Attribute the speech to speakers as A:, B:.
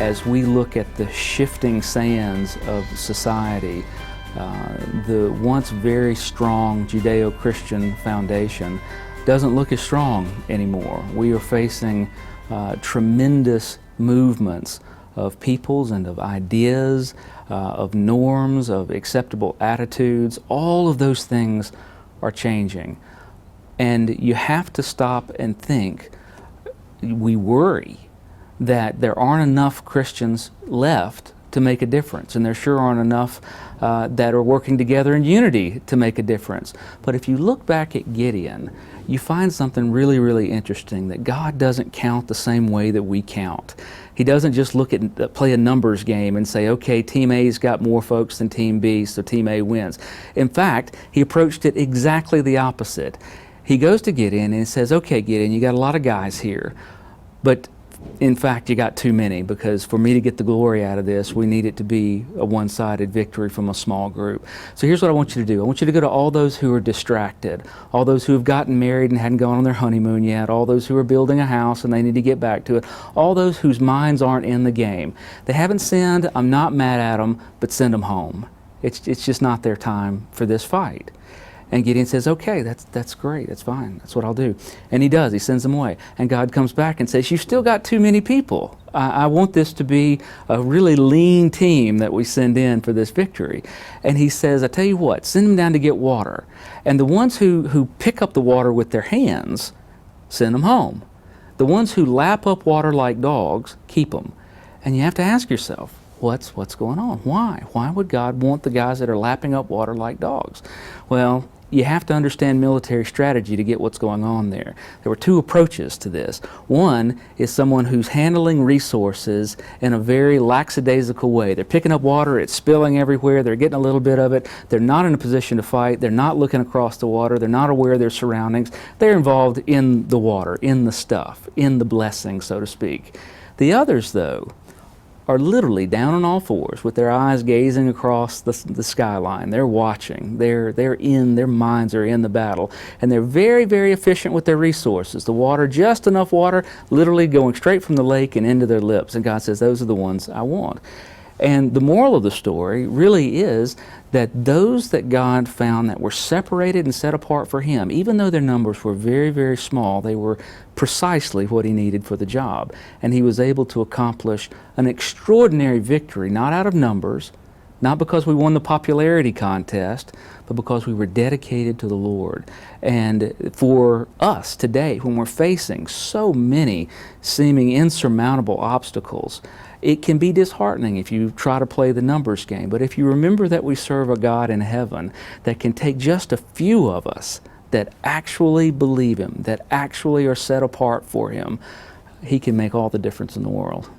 A: as we look at the shifting sands of society, the once very strong Judeo-Christian foundation doesn't look as strong anymore. We are facing tremendous movements of peoples and of ideas, of norms, of acceptable attitudes. All of those things are changing. And you have to stop and think. We worry that there aren't enough Christians left to make a difference, and there sure aren't enough that are working together in unity to make a difference. But if you look back at Gideon, you find something really, really interesting, that God doesn't count the same way that we count. He doesn't just play a numbers game and say, okay, Team A's got more folks than Team B, so Team A wins. In fact, he approached it exactly the opposite. He goes to Gideon and says, okay, Gideon, you got a lot of guys here, but in fact, you got too many, because for me to get the glory out of this, we need it to be a one-sided victory from a small group. So here's what I want you to do. I want you to go to all those who are distracted, all those who have gotten married and hadn't gone on their honeymoon yet, all those who are building a house and they need to get back to it, all those whose minds aren't in the game. They haven't sinned, I'm not mad at them, but send them home. It's just not their time for this fight. And Gideon says, okay, that's great, that's fine, that's what I'll do. And he does, he sends them away. And God comes back and says, you've still got too many people. I want this to be a really lean team that we send in for this victory. And he says, I tell you what, send them down to get water. And the ones who pick up the water with their hands, send them home. The ones who lap up water like dogs, keep them. And you have to ask yourself, what's going on? Why? Why would God want the guys that are lapping up water like dogs? Well, you have to understand military strategy to get what's going on there. There were two approaches to this. One is someone who's handling resources in a very lackadaisical way. They're picking up water, it's spilling everywhere, they're getting a little bit of it, they're not in a position to fight, they're not looking across the water, they're not aware of their surroundings, they're involved in the water, in the stuff, in the blessing, so to speak. The others, though, are literally down on all fours with their eyes gazing across the skyline. They're watching. Their minds are in the battle. And they're very, very efficient with their resources. The water, just enough water, literally going straight from the lake and into their lips. And God says, those are the ones I want. And the moral of the story really is that those that God found that were separated and set apart for Him, even though their numbers were very, very small, they were precisely what He needed for the job. And He was able to accomplish an extraordinary victory, not out of numbers, not because we won the popularity contest, but because we were dedicated to the Lord. And for us today, when we're facing so many seeming insurmountable obstacles, it can be disheartening if you try to play the numbers game. But if you remember that we serve a God in heaven that can take just a few of us that actually believe Him, that actually are set apart for Him, He can make all the difference in the world.